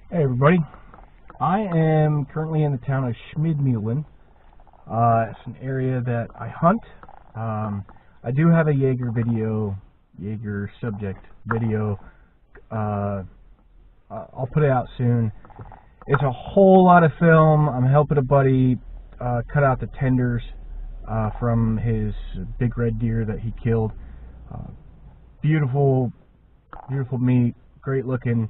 Hey everybody, I am currently in the town of Schmidmullen. It's an area that I hunt. I do have a Jaeger subject video. I'll put it out soon. It's a whole lot of film. I'm helping a buddy cut out the tenders from his big red deer that he killed. Beautiful meat, great looking.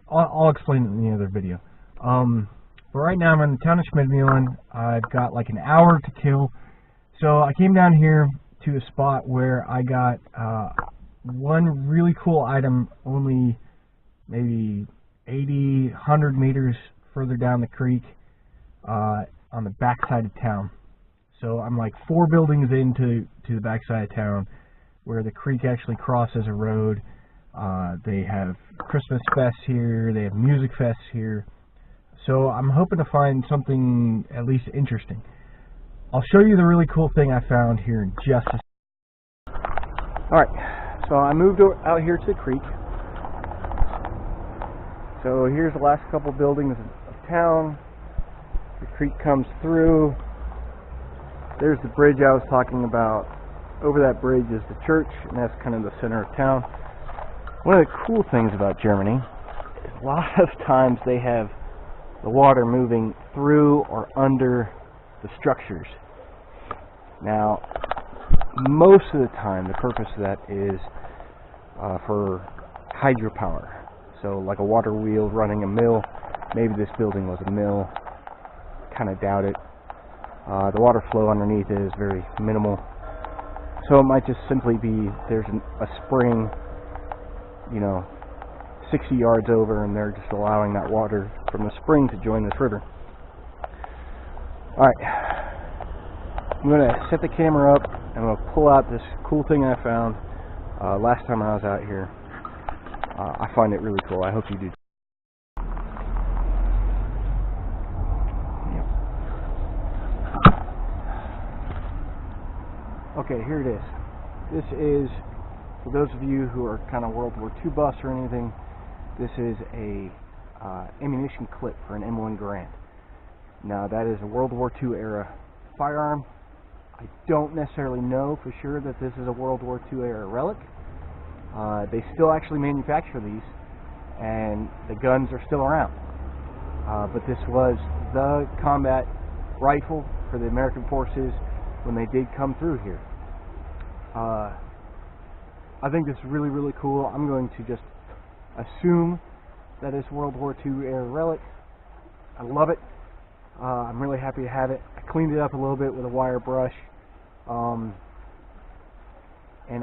I'll explain it in the other video. But right now I'm in the town of Schmidmullen. I've got like an hour to kill. So I came down here to a spot where I got one really cool item only maybe 80, 100 meters further down the creek on the backside of town. So I'm like 4 buildings into the backside of town where the creek actually crosses a road. They have Christmas fests here, they have music fests here, so I'm hoping to find something at least interesting. I'll show you the really cool thing I found here in just a second. Alright, so I moved out here to the creek. So here's the last couple buildings of town. The creek comes through. There's the bridge I was talking about. Over that bridge is the church, and that's kind of the center of town. One of the cool things about Germany is a lot of times they have the water moving through or under the structures. Now, most of the time the purpose of that is for hydropower. So like a water wheel running a mill. Maybe this building was a mill. Kind of doubt it. The water flow underneath it is very minimal. So it might just simply be there's a spring, 60 yards over, and they're just allowing that water from the spring to join this river. Alright, I'm going to set the camera up and I'm going to pull out this cool thing I found last time I was out here. I find it really cool. I hope you do. Okay, here it is. This is, for those of you who are kind of World War II buffs or anything, this is a ammunition clip for an M1 Garand. Now that is a World War II era firearm. I don't necessarily know for sure that this is a World War II era relic. They still actually manufacture these, and the guns are still around. But this was the combat rifle for the American forces when they did come through here. I think this is really, really cool. I'm going to just assume that it's World War II era relic. I love it. I'm really happy to have it. I cleaned it up a little bit with a wire brush. And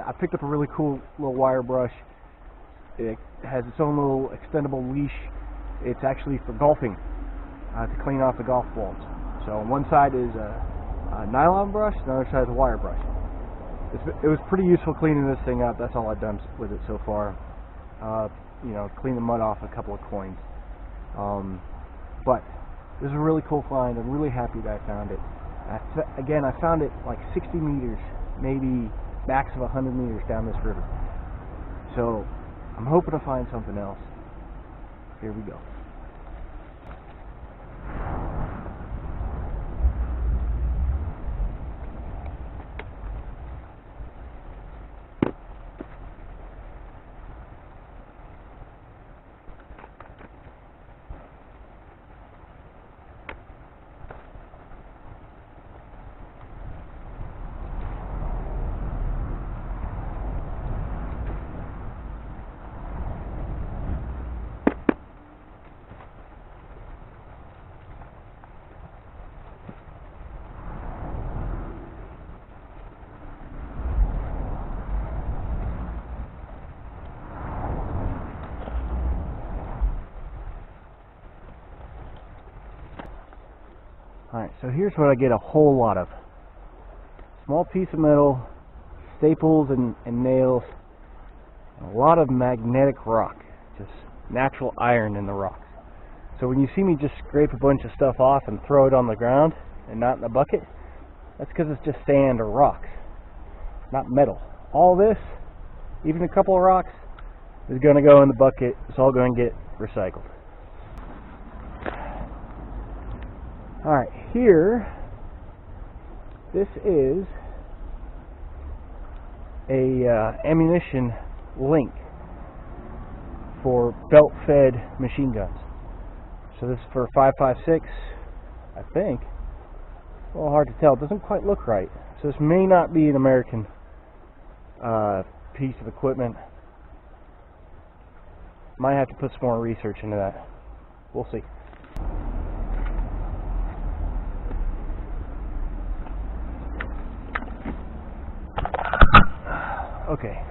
I picked up a really cool little wire brush. It has its own little extendable leash. It's actually for golfing, to clean off the golf balls. So on one side is a nylon brush, the other side is a wire brush. It was pretty useful cleaning this thing up. That's all I've done with it so far. Clean the mud off a couple of coins. But this is a really cool find. I'm really happy that I found it. Again, I found it like 60 meters, maybe max of 100 meters down this river. So I'm hoping to find something else. Here we go. Alright, so here's what I get a whole lot of. Small piece of metal, staples and nails, and a lot of magnetic rock, just natural iron in the rocks. So when you see me just scrape a bunch of stuff off and throw it on the ground and not in a bucket, that's because it's just sand or rocks, not metal. All this, even a couple of rocks, is going to go in the bucket. It's all going to get recycled. Alright, here, this is a ammunition link for belt-fed machine guns. So this is for 5.56, I think. A little hard to tell. It doesn't quite look right. So this may not be an American piece of equipment. Might have to put some more research into that. We'll see. Okay,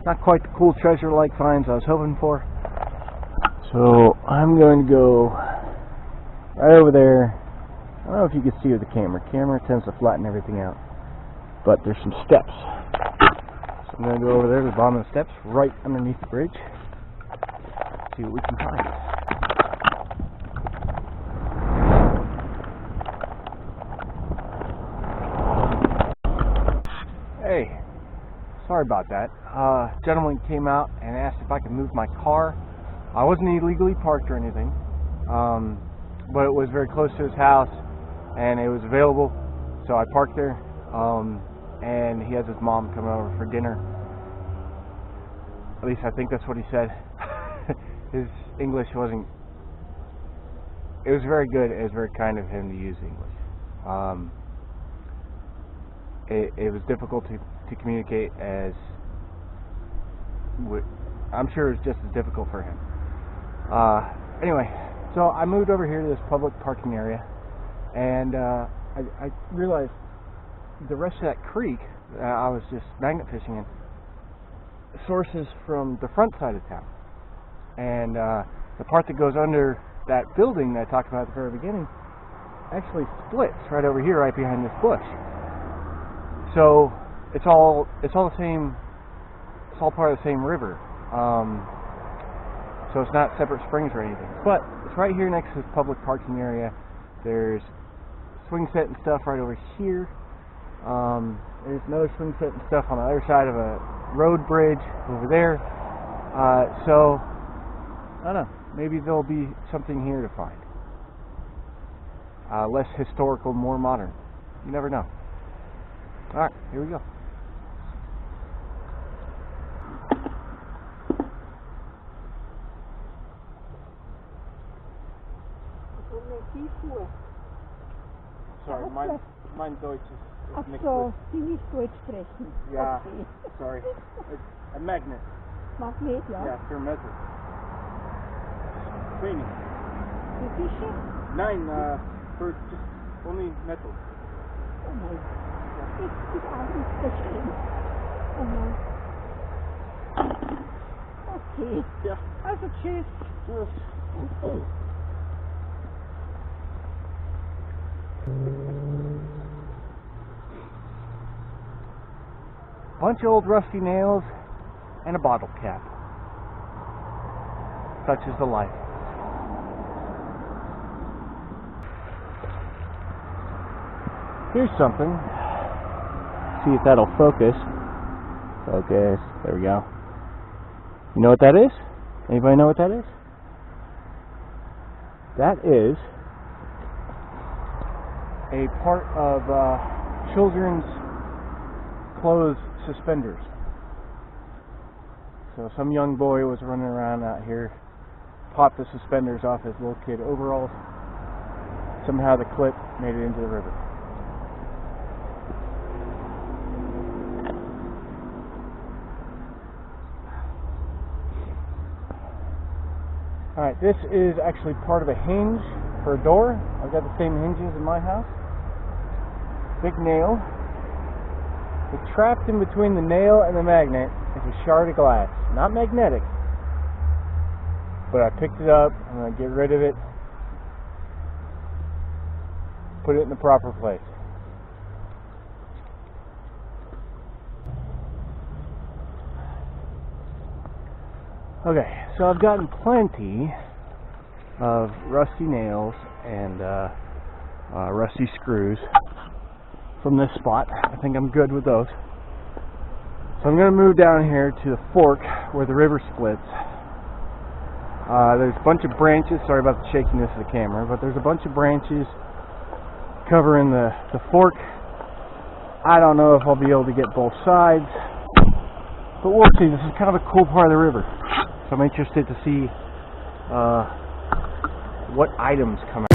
not quite the cool treasure-like finds I was hoping for. So I'm going to go right over there. I don't know if you can see with the camera. Camera tends to flatten everything out. But there's some steps. So I'm going to go over there to the bottom of the steps, right underneath the bridge. See what we can find. Hey, sorry about that. A gentleman came out and asked if I could move my car. I wasn't illegally parked or anything, but it was very close to his house and it was available, so I parked there. And he has his mom coming over for dinner. At least I think that's what he said. His English wasn't... It was very good. It was very kind of him to use English. It was difficult to communicate as... I'm sure it was just as difficult for him. Anyway, so I moved over here to this public parking area, and I realized the rest of that creek I was just magnet fishing in sources from the front side of town, and the part that goes under that building that I talked about at the very beginning actually splits right over here, right behind this bush. So it's all the same. It's all part of the same river. So it's not separate springs or anything, but it's right here next to this public parking area. There's swing set and stuff right over here. There's another swing set and stuff on the other side of a road bridge over there. So I don't know, maybe there'll be something here to find. Less historical, more modern. You never know. Alright, here we go. Sorry, mein Deutsch is nicht so, Sie nicht Deutsch sprechen. Ja, okay. Sorry. It's a magnet. Magnet, ja. Yeah, für Metal. Training. Für Fische? Nein, for just only metal. Oh nein. Das ist auch nicht verstehen. Oh nein. Okay. Ja. Also tschüss. Tschüss. Bunch of old rusty nails and a bottle cap. Such is the life. Here's something. See if that'll focus. Focus. There we go. You know what that is? Anybody know what that is? That is a part of children's clothes suspenders. So some young boy was running around out here, popped the suspenders off his little kid overalls. Somehow the clip made it into the river. Alright, this is actually part of a hinge for a door. I've got the same hinges in my house. Big nail. But trapped in between the nail and the magnet is a shard of glass. Not magnetic, but I picked it up. I'm going to get rid of it, put it in the proper place. Okay, so I've gotten plenty of rusty nails and rusty screws from this spot. I think I'm good with those. So I'm going to move down here to the fork where the river splits There's a bunch of branches. Sorry about the shakiness of the camera, but there's a bunch of branches covering the fork. I don't know if I'll be able to get both sides, but we'll see. This is kind of a cool part of the river, so I'm interested to see what items come out.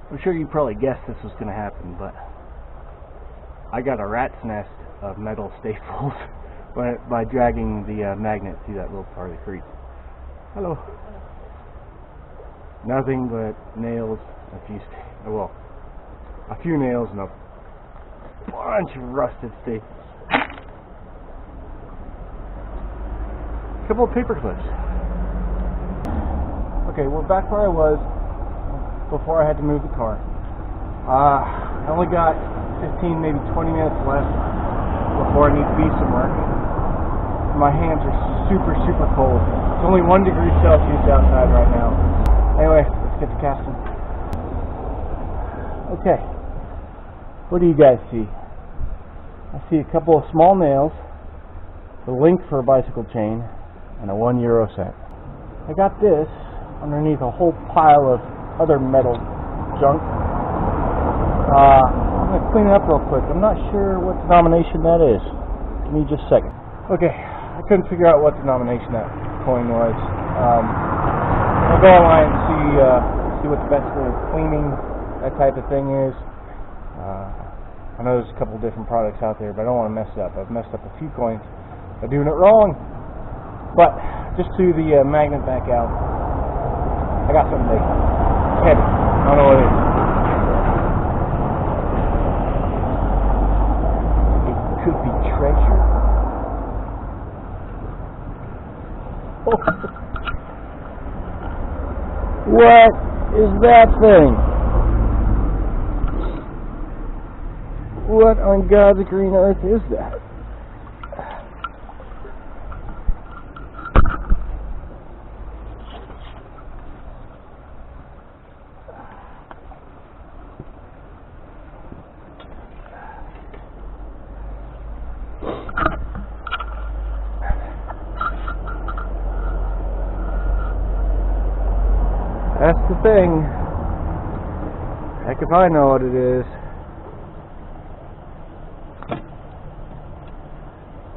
I'm sure you probably guessed this was going to happen, but I got a rat's nest of metal staples by dragging the magnet through that little part of the creek. Hello. Nothing but nails, a few nails and a bunch of rusted staples. A couple of paper clips. Okay, we're back where I was before I had to move the car. I only got 15, maybe 20 minutes left before I need to be somewhere. My hands are super, super cold. It's only 1 degree Celsius outside right now. Anyway, let's get to casting. Okay, what do you guys see? I see a couple of small nails, the link for a bicycle chain, and a €1 cent. I got this underneath a whole pile of other metal junk. I'm going to clean it up real quick. I'm not sure what denomination that is. Give me just a second. Okay, I couldn't figure out what denomination that coin was. I'll go online and see what the best way of cleaning that type of thing is. I know there's a couple different products out there, but I don't want to mess it up. I've messed up a few coins by doing it wrong. But just to the magnet back out, I got something big. Heavy. I don't know what it is. It could be treasure. What is that thing? What on God's green earth is that? That's the thing. Heck if I know what it is.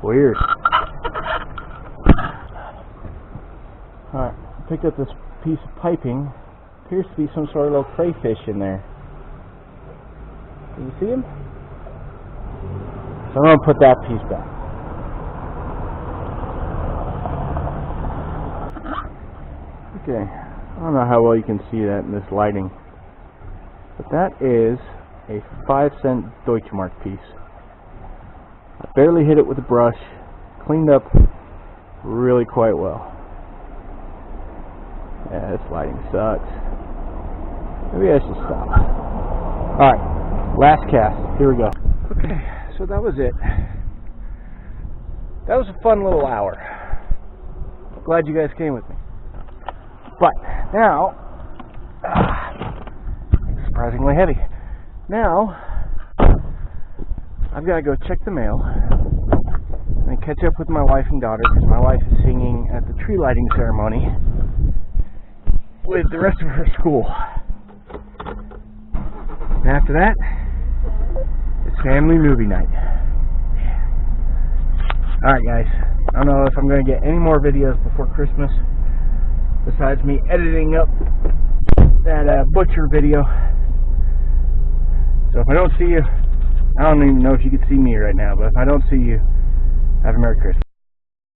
Weird. Alright, picked up this piece of piping. Appears to be some sort of little crayfish in there. Can you see him? So I'm going to put that piece back. Okay. I don't know how well you can see that in this lighting, but that is a 5-cent Deutschmark piece. I barely hit it with a brush, cleaned up really quite well. Yeah, this lighting sucks. Maybe I should stop. Alright, last cast. Here we go. Okay, so that was it. That was a fun little hour. Glad you guys came with me. But now, surprisingly heavy. Now, I've got to go check the mail and catch up with my wife and daughter, because my wife is singing at the tree lighting ceremony with the rest of her school. And after that, it's family movie night. Alright guys, I don't know if I'm going to get any more videos before Christmas, besides me editing up that butcher video. So if I don't see you, I don't even know if you can see me right now, but if I don't see you, have a Merry Christmas.